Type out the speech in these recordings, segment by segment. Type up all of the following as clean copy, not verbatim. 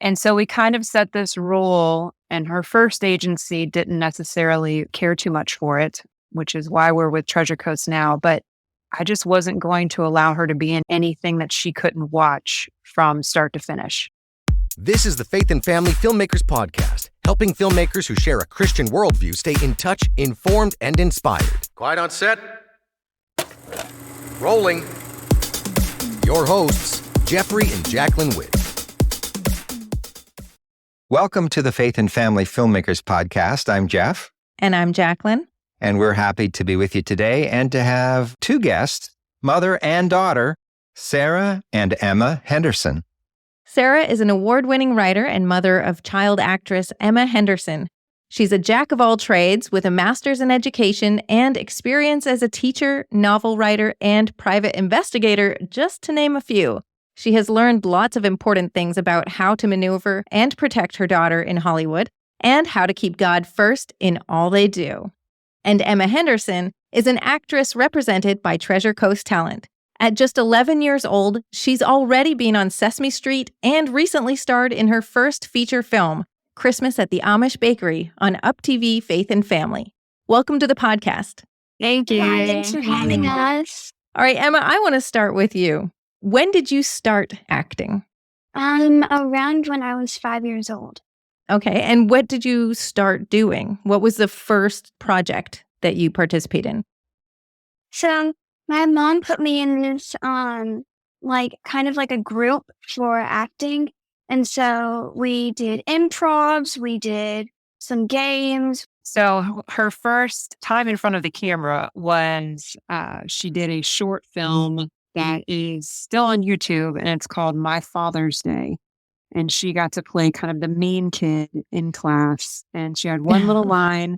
And so we kind of set this rule, and her first agency didn't necessarily care too much for it, which is why we're with Treasure Coast now. But I just wasn't going to allow her to be in anything that she couldn't watch from start to finish. This is the Faith and Family Filmmakers podcast, helping filmmakers who share a Christian worldview stay in touch, informed, and inspired. Quiet on set. Rolling. Your hosts, Jeffrey and Jacqueline Witt. Welcome to the Faith and Family Filmmakers podcast. I'm Jeff. And I'm Jacqueline. And we're happy to be with you today and to have two guests, mother and daughter, Sara and Emma Henderson. Sara is an award-winning writer and mother of child actress Emma Henderson. She's a jack of all trades with a master's in education and experience as a teacher, novel writer, and private investigator, just to name a few. She has learned lots of important things about how to maneuver and protect her daughter in Hollywood and how to keep God first in all they do. And Emma Henderson is an actress represented by Treasure Coast Talent. At just 11 years old, she's already been on Sesame Street and recently starred in her first feature film, Christmas at the Amish Bakery, on Up TV Faith and Family. Welcome to the podcast. Thank you. Yeah, thanks for having us. All right, Emma, I want to start with you. When did you start acting? Around when I was 5 years old. Okay, and what did you start doing? What was the first project that you participated in? So my mom put me in this, kind of like a group for acting. And so we did improvs, we did some games. So her first time in front of the camera was she did a short film that is still on YouTube, and it's called My Father's Day. And she got to play kind of the mean kid in class. And she had one little line,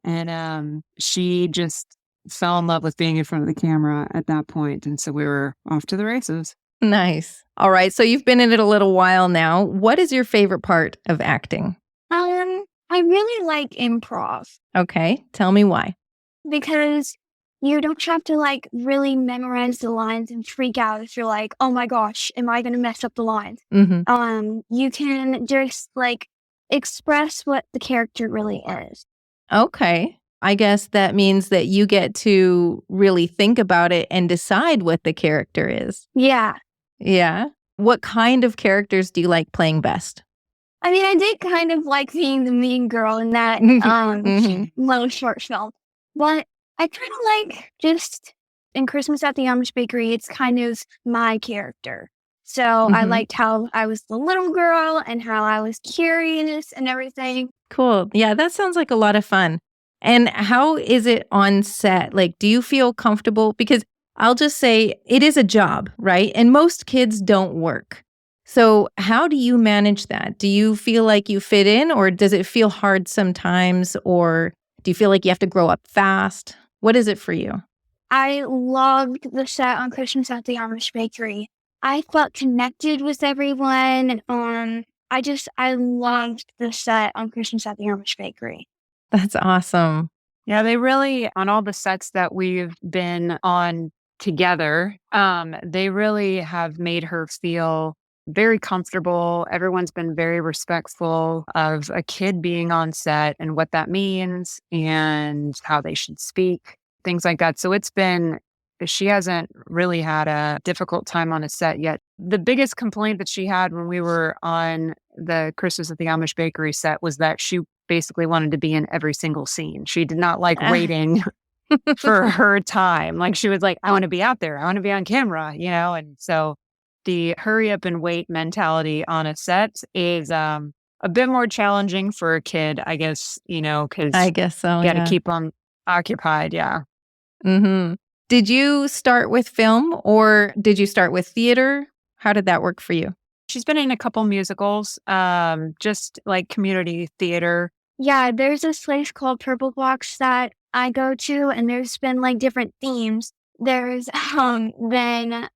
and she just fell in love with being in front of the camera at that point. And so we were off to the races. Nice. All right. So you've been in it a little while now. What is your favorite part of acting? I really like improv Okay. Tell me why. because you don't have to really memorize the lines and freak out if you're like, oh my gosh, am I going to mess up the lines? Mm-hmm. You can just express what the character really is. Okay. I guess that means that you get to really think about it and decide what the character is. Yeah. Yeah. What kind of characters do you like playing best? I mean, I did kind of like being the mean girl in that Mhm. little short film. But I kind of like just in Christmas at the Amish Bakery, it's kind of my character. So I Mhm. liked how I was the little girl and how I was curious and everything. Cool. Yeah, that sounds like a lot of fun. And how is it on set? Do you feel comfortable? Because I'll just say it is a job, right? And most kids don't work. So how do you manage that? Do you feel like you fit in, or does it feel hard sometimes? Or do you feel like you have to grow up fast? What is it for you? I loved the set on Christmas at the Amish Bakery. I felt connected with everyone. I loved the set on Christmas at the Amish Bakery. That's awesome. Yeah, they really, on all the sets that we've been on together, they really have made her feel very comfortable. Everyone's been very respectful of a kid being on set and what that means and how they should speak, things like that. So she hasn't really had a difficult time on a set yet. The biggest complaint that she had when we were on the Christmas at the Amish Bakery set was that she basically wanted to be in every single scene. She did not like waiting for her time. She was like, I want to be out there. I want to be on camera, And so the hurry up and wait mentality on a set is a bit more challenging for a kid, I guess, because I guess so. you got to Yeah. keep them occupied. Yeah. Mm-hmm. Did you start with film or did you start with theater? How did that work for you? She's been in a couple musicals, just like community theater. Yeah, there's this place called Purple Box that I go to, and there's been different themes. There's been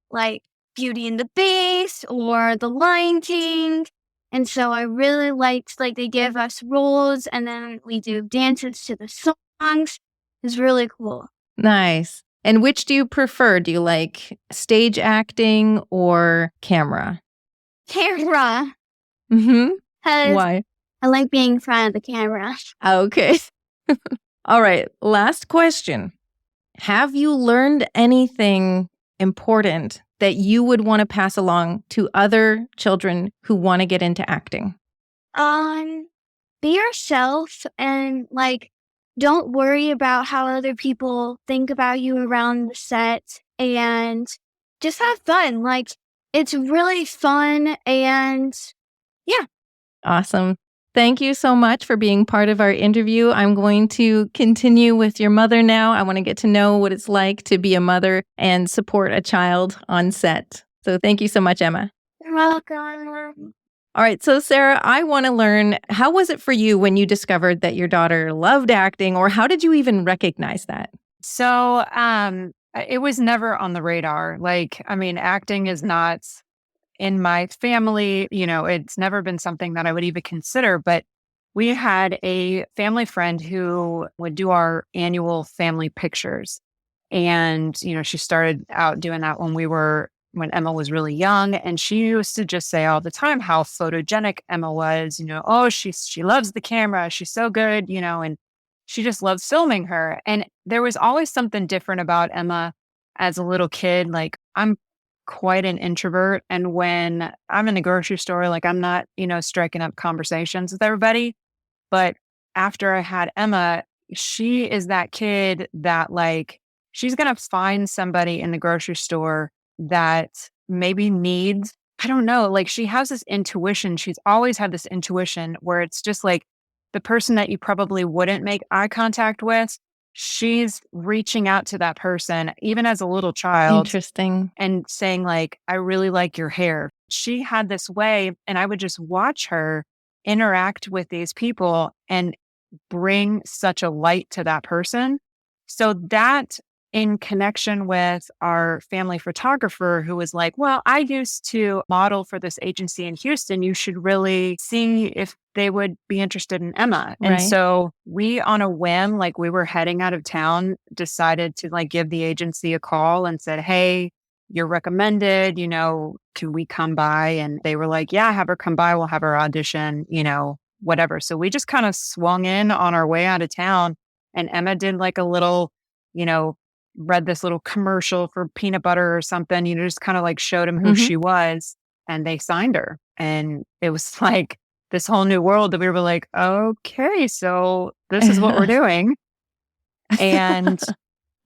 Beauty and the Beast or The Lion King. And so I really liked they give us roles and then we do dances to the songs. It's really cool. Nice. And which do you prefer? Do you like stage acting or camera? Camera. Mm-hmm. Because Why? I like being in front of the camera. Okay. All right. Last question. Have you learned anything important that you would want to pass along to other children who want to get into acting? Be yourself and like don't worry about how other people think about you around the set and just have fun. Like it's really fun and yeah. Awesome. Thank you so much for being part of our interview. I'm going to continue with your mother now. I want to get to know what it's like to be a mother and support a child on set. So thank you so much, Emma. You're welcome. All right. So, Sarah, I want to learn, how was it for you when you discovered that your daughter loved acting, or how did you even recognize that? So, it was never on the radar. Like, I mean, acting is not in my family, it's never been something that I would even consider. But we had a family friend who would do our annual family pictures. And, she started out doing that when Emma was really young. And she used to just say all the time how photogenic Emma was, oh, she loves the camera. She's so good, and she just loves filming her. And there was always something different about Emma as a little kid. Like, I'm quite an introvert. And when I'm in the grocery store, like I'm not, striking up conversations with everybody. But after I had Emma, she is that kid that like, she's going to find somebody in the grocery store that maybe needs, I don't know, like she has this intuition. She's always had this intuition where it's just like the person that you probably wouldn't make eye contact with, she's reaching out to that person, even as a little child. Interesting. And saying like, I really like your hair. She had this way, and I would just watch her interact with these people and bring such a light to that person. So that in connection with our family photographer who was like, well, I used to model for this agency in Houston. You should really see if they would be interested in Emma. And Right. so we, on a whim, like we were heading out of town, decided to like give the agency a call and said, hey, you're recommended, can we come by? And they were like, yeah, have her come by. We'll have her audition, whatever. So we just kind of swung in on our way out of town, and Emma did like a little, read this little commercial for peanut butter or something, just kind of like showed him who she was, and they signed her. And it was like this whole new world that we were like, okay, so this is what we're doing. And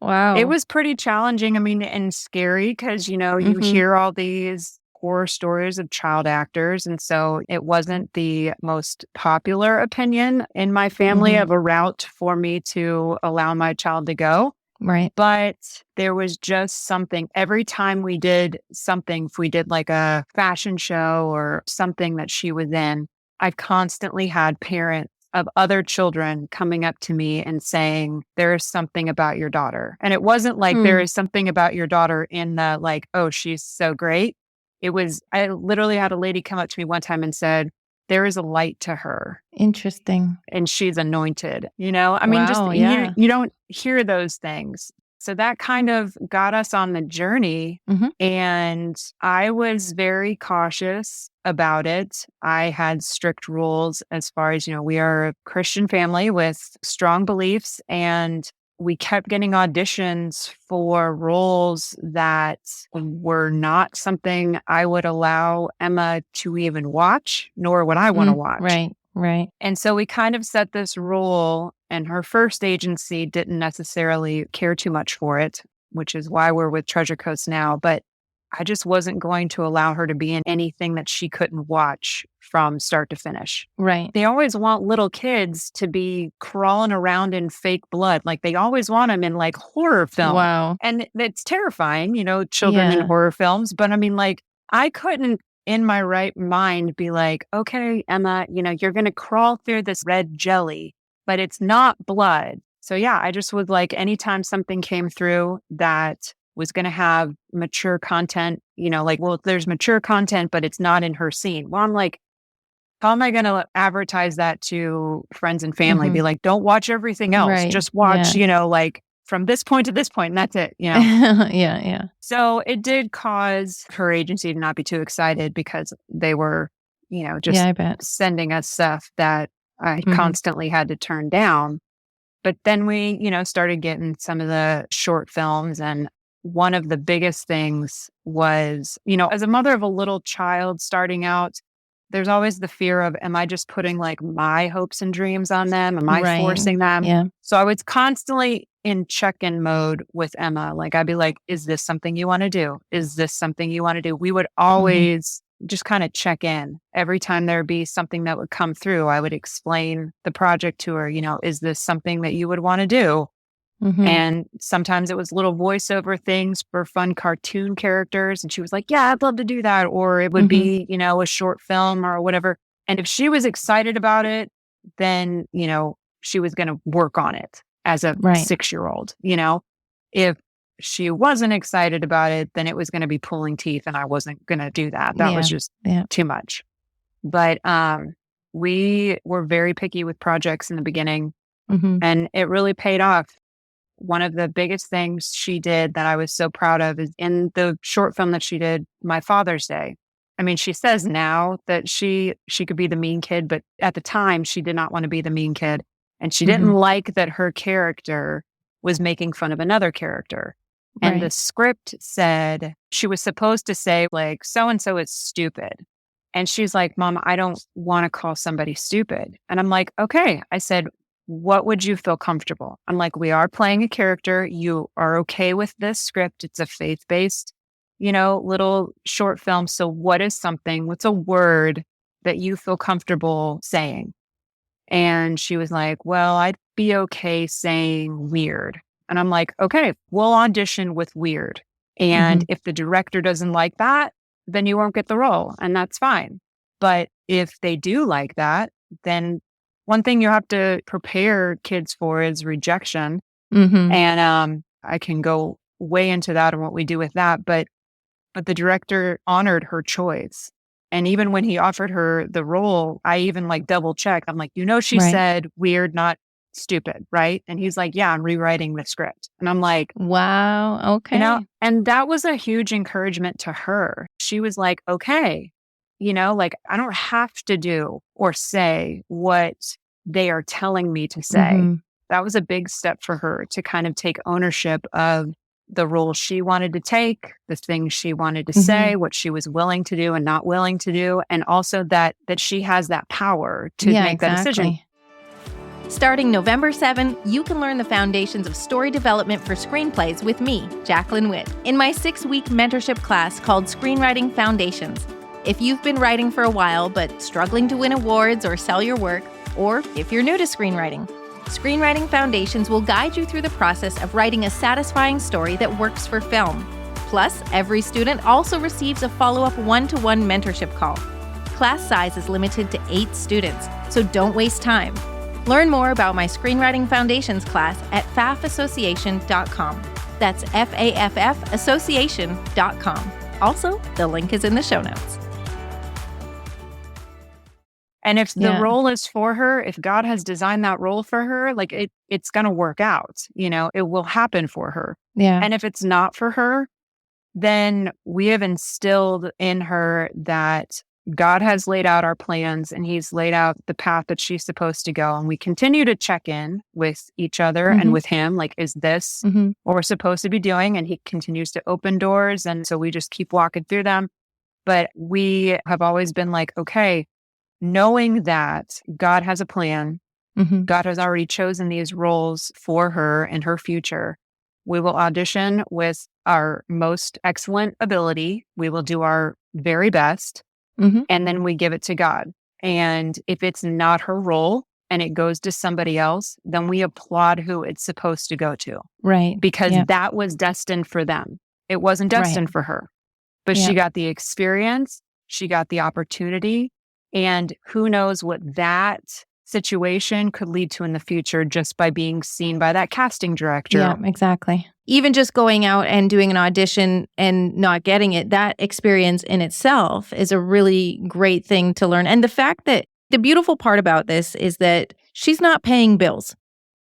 wow. it was pretty challenging. I mean, and scary because, you hear all these horror stories of child actors. And so it wasn't the most popular opinion in my family of a route for me to allow my child to go. Right. But there was just something every time we did something, if we did like a fashion show or something that she was in, I constantly had parents of other children coming up to me and saying, there is something about your daughter. And it wasn't like there is something about your daughter in the like, oh, she's so great. It was, I literally had a lady come up to me one time and said, there is a light to her. Interesting. And she's anointed, I mean, just, you don't hear those things. So that kind of got us on the journey. And I was very cautious about it. I had strict rules as far as, we are a Christian family with strong beliefs, and we kept getting auditions for roles that were not something I would allow Emma to even watch, nor would I want to watch. Right. And so we kind of set this rule, and her first agency didn't necessarily care too much for it, which is why we're with Treasure Coast now. But I just wasn't going to allow her to be in anything that she couldn't watch from start to finish. Right. They always want little kids to be crawling around in fake blood. Like they always want them in like horror film. Wow. And it's terrifying, children in horror films. But I mean, like I couldn't in my right mind be like, okay, Emma, you're going to crawl through this red jelly, but it's not blood. So yeah, I just would like anytime something came through that was going to have mature content, like, well, there's mature content, but it's not in her scene. Well, I'm like, how am I going to advertise that to friends and family? Be like, don't watch everything else. Right. Just watch, like from this point to this point, and that's it, Yeah. So it did cause her agency to not be too excited because they were, just Yeah, I bet. sending us stuff that I constantly had to turn down. But then we, started getting some of the short films. And one of the biggest things was, as a mother of a little child starting out, there's always the fear of, am I just putting like my hopes and dreams on them? Am I forcing them? Yeah. So I was constantly in check-in mode with Emma. Like, I'd be like, is this something you want to do? Is this something you want to do? We would always just kind of check in. Every time there'd be something that would come through, I would explain the project to her, is this something that you would want to do? And sometimes it was little voiceover things for fun cartoon characters. And she was like, yeah, I'd love to do that. Or it would be, a short film or whatever. And if she was excited about it, then, she was going to work on it as a 6-year-old. If she wasn't excited about it, then it was going to be pulling teeth and I wasn't going to do that. That was just too much. But we were very picky with projects in the beginning and it really paid off. One of the biggest things she did that I was so proud of is in the short film that she did, My Father's Day. I mean, she says now that she could be the mean kid, but at the time she did not want to be the mean kid. And she didn't like that her character was making fun of another character. And the script said, she was supposed to say like, so-and-so is stupid. And she's like, Mom, I don't want to call somebody stupid. And I'm like, okay. I said, what would you feel comfortable? I'm like, we are playing a character. You are okay with this script. It's a faith-based, little short film. So what's a word that you feel comfortable saying? And she was like, well, I'd be okay saying weird. And I'm like, okay, we'll audition with weird. And if the director doesn't like that, then you won't get the role. And that's fine. But if they do like that, then one thing you have to prepare kids for is rejection. And I can go way into that and what we do with that. But the director honored her choice. And even when he offered her the role, I even like double checked. I'm like, she said weird, not stupid, right? And he's like, yeah, I'm rewriting the script. And I'm like, wow, okay. And that was a huge encouragement to her. She was like, okay, like I don't have to do or say what they are telling me to say. That was a big step for her to kind of take ownership of the role she wanted to take, the things she wanted to say, what she was willing to do and not willing to do, and also that she has that power to make that decision. Starting November 7, you can learn the foundations of story development for screenplays with me, Jacqueline Witt, in my 6-week mentorship class called Screenwriting Foundations. If you've been writing for a while but struggling to win awards or sell your work, or if you're new to screenwriting, Screenwriting Foundations will guide you through the process of writing a satisfying story that works for film. Plus, every student also receives a follow-up one-to-one mentorship call. Class size is limited to 8 students, so don't waste time. Learn more about my Screenwriting Foundations class at faffassociation.com. That's FAFF association.com. Also, the link is in the show notes. And if the role is for her, if God has designed that role for her, like it's going to work out, it will happen for her. Yeah. And if it's not for her, then we have instilled in her that God has laid out our plans and he's laid out the path that she's supposed to go. And we continue to check in with each other and with him. Like, is this what we're supposed to be doing? And he continues to open doors. And so we just keep walking through them. But we have always been like, okay, knowing that God has a plan, God has already chosen these roles for her and her future. We will audition with our most excellent ability. We will do our very best. And then we give it to God. And if it's not her role and it goes to somebody else, then we applaud who it's supposed to go to. Right. Because that was destined for them. It wasn't destined for her. But she got the experience, she got the opportunity, and who knows what that situation could lead to in the future just by being seen by that casting director. Yeah, exactly. Even just going out and doing an audition and not getting it, that experience in itself is a really great thing to learn. And the fact that the beautiful part about this is that she's not paying bills,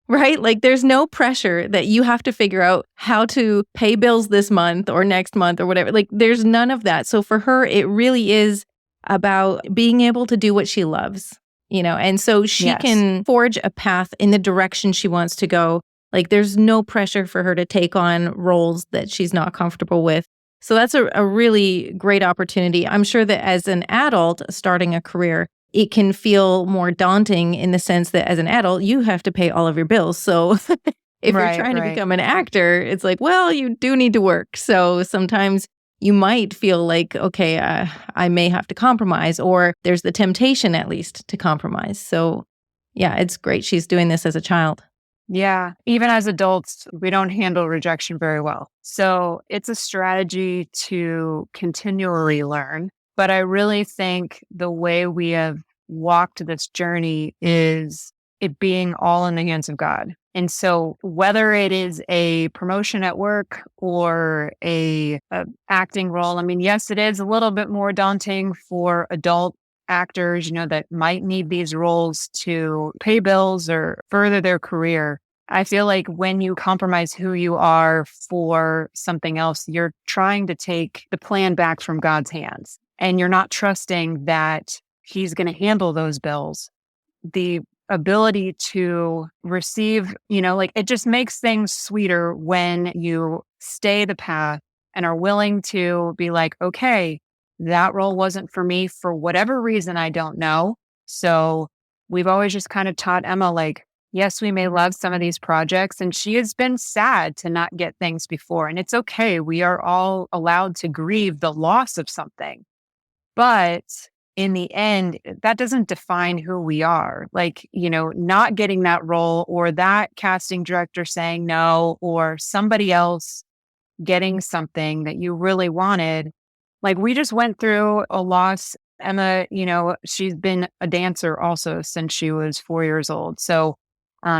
right? Like there's no pressure that you have to figure out how to pay bills this month or next month or whatever. Like there's none of that. So for her, it really is about being able to do what she loves, and so she Yes. can forge a path in the direction she wants to go. Like, there's no pressure for her to take on roles that she's not comfortable with. So that's a really great opportunity. I'm sure that as an adult starting a career, it can feel more daunting in the sense that as an adult, you have to pay all of your bills. So if you're trying to become an actor, it's like, well, you do need to work. So sometimes you might feel like, okay, I may have to compromise, or there's the temptation at least to compromise. So yeah, it's great she's doing this as a child. Yeah. Even as adults, we don't handle rejection very well. So it's a strategy to continually learn. But I really think the way we have walked this journey is it being all in the hands of God. And so whether it is a promotion at work or a acting role, I mean, yes, it is a little bit more daunting for adult actors, that might need these roles to pay bills or further their career. I feel like when you compromise who you are for something else, you're trying to take the plan back from God's hands, and you're not trusting that He's going to handle those bills. The ability to receive, it just makes things sweeter when you stay the path and are willing to be like, okay, that role wasn't for me for whatever reason, I don't know. So we've always just kind of taught Emma, like, yes, we may love some of these projects, and she has been sad to not get things before. And it's okay. We are all allowed to grieve the loss of something. But in the end, that doesn't define who we are. Like, not getting that role, or that casting director saying no, or somebody else getting something that you really wanted. Like, we just went through a loss. Emma, she's been a dancer also since she was 4 years old. So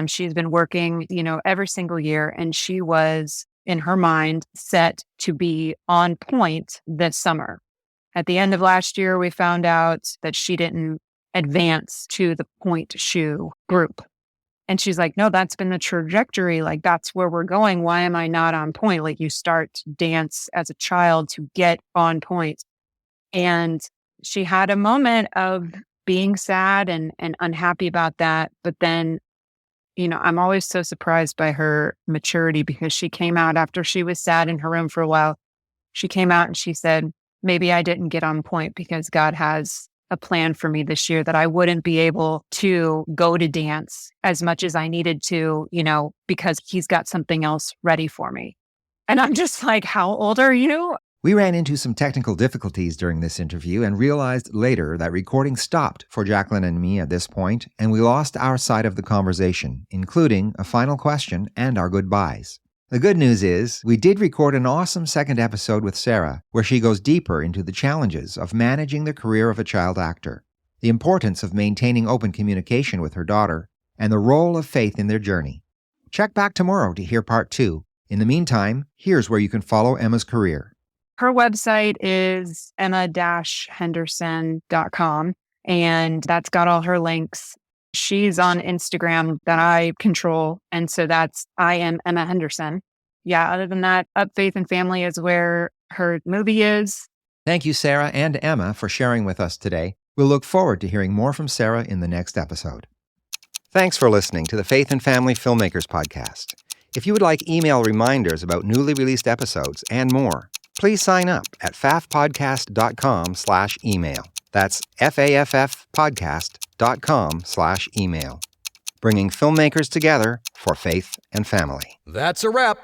she's been working, every single year. And she was, in her mind, set to be on point this summer. At the end of last year, we found out that she didn't advance to the point shoe group. And she's like, no, that's been the trajectory. Like, that's where we're going. Why am I not on point? Like, you start to dance as a child to get on point. And she had a moment of being sad and unhappy about that. But then, I'm always so surprised by her maturity, because she came out after she was sad in her room for a while. She came out and she said, maybe I didn't get on point because God has a plan for me this year that I wouldn't be able to go to dance as much as I needed to, because He's got something else ready for me. And I'm just like, how old are you? We ran into some technical difficulties during this interview and realized later that recording stopped for Jacqueline and me at this point, and we lost our side of the conversation, including a final question and our goodbyes. The good news is, we did record an awesome second episode with Sara, where she goes deeper into the challenges of managing the career of a child actor, the importance of maintaining open communication with her daughter, and the role of faith in their journey. Check back tomorrow to hear part 2. In the meantime, here's where you can follow Emma's career. Her website is emma-henderson.com, and that's got all her links. She's on Instagram that I control, and so that's I am Emma Henderson. Yeah, other than that, Up Faith and Family is where her movie is. Thank you, Sara and Emma, for sharing with us today. We'll look forward to hearing more from Sara in the next episode. Thanks for listening to the Faith and Family Filmmakers podcast. If you would like email reminders about newly released episodes and more, please sign up at faffpodcast.com/email. That's faffpodcast.com/email. Bringing filmmakers together for faith and family. That's a wrap.